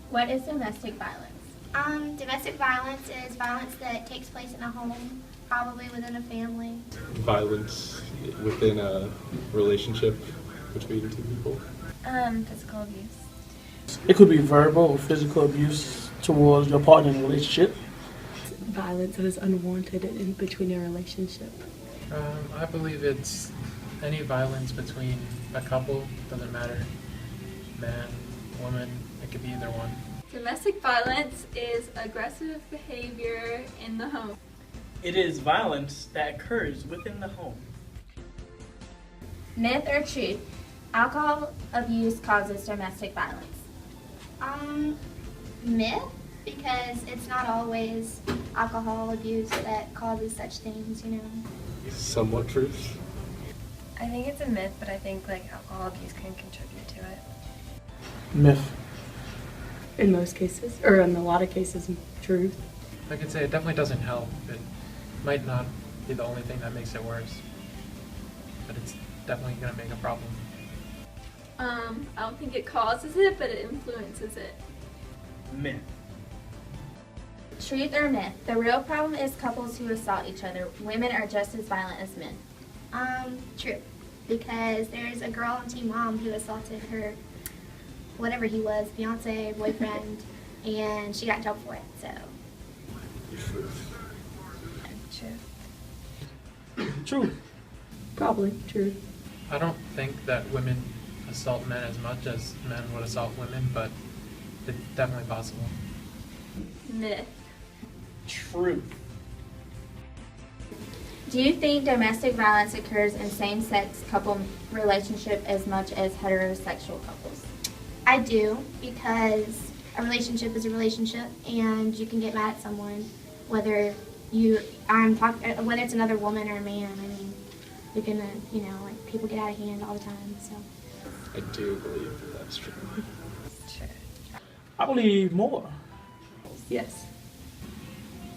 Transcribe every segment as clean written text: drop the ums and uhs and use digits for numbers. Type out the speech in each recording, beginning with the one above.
What is domestic violence? Domestic violence is violence that takes place in a home, probably within a family. Violence within a relationship between two people. Physical abuse. It could be verbal or physical abuse towards your partner in a relationship. Violence that is unwanted in between a relationship. I believe it's any violence between a couple, doesn't matter, man, woman, it could be either one. Domestic violence is aggressive behavior in the home. It is violence that occurs within the home. Myth or truth? Alcohol abuse causes domestic violence. Myth, because it's not always alcohol abuse that causes such things, you know. Somewhat truth. I think it's a myth, but I think alcohol abuse can contribute to it. Myth. In most cases, or in a lot of cases, truth. I could say it definitely doesn't help. It might not be the only thing that makes it worse, but it's definitely going to make a problem. I don't think it causes it, but it influences it. Myth. Truth or myth? The real problem is couples who assault each other. Women are just as violent as men. True, because there's a girl on Teen Mom who assaulted her, whatever he was, fiance, boyfriend, and she got in trouble for it, so. True. True. Probably true. I don't think that women assault men as much as men would assault women, but it's definitely possible. Myth. True. Do you think domestic violence occurs in same-sex couple relationship as much as heterosexual couples? I do, because a relationship is a relationship, and you can get mad at someone, whether whether it's another woman or a man. I mean, you're gonna, people get out of hand all the time. So. I do believe that's true. I believe more. Yes.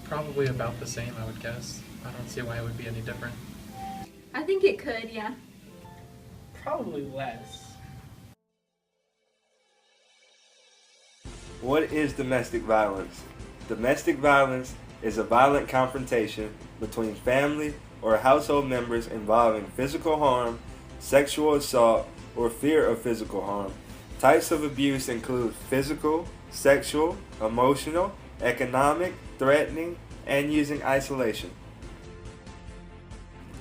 Probably about the same, I would guess. I don't see why it would be any different. I think it could, yeah. Probably less. What is domestic violence? Domestic violence is a violent confrontation between family or household members involving physical harm, sexual assault, or fear of physical harm. Types of abuse include physical, sexual, emotional, economic, threatening, and using isolation.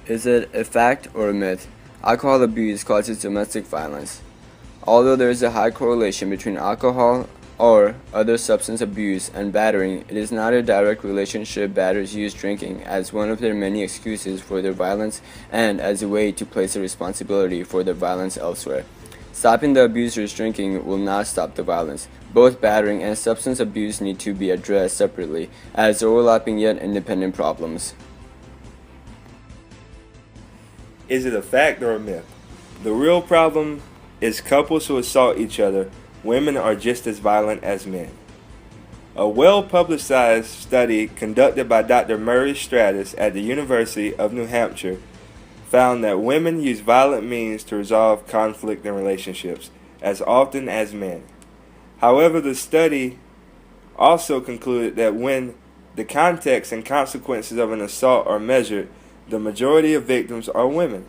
Is it a fact or a myth? Alcohol abuse causes domestic violence. Although there is a high correlation between alcohol or other substance abuse and battering, it is not a direct relationship. Batters use drinking as one of their many excuses for their violence and as a way to place the responsibility for their violence elsewhere. Stopping the abuser's drinking will not stop the violence. Both battering and substance abuse need to be addressed separately as overlapping yet independent problems. Is it a fact or a myth? The real problem is couples who assault each other. Women are just as violent as men. A well-publicized study conducted by Dr. Murray Stratus at the University of New Hampshire found that women use violent means to resolve conflict in relationships as often as men. However, the study also concluded that when the context and consequences of an assault are measured, the majority of victims are women.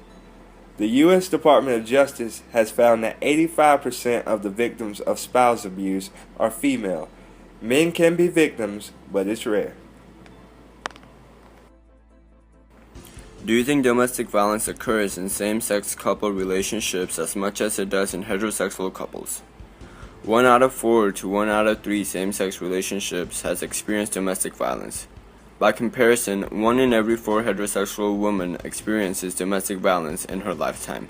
The U.S. Department of Justice has found that 85% of the victims of spouse abuse are female. Men can be victims, but it's rare. Do you think domestic violence occurs in same-sex couple relationships as much as it does in heterosexual couples? 1 out of 4 to 1 out of 3 same-sex relationships has experienced domestic violence. By comparison, 1 in every 4 heterosexual women experiences domestic violence in her lifetime.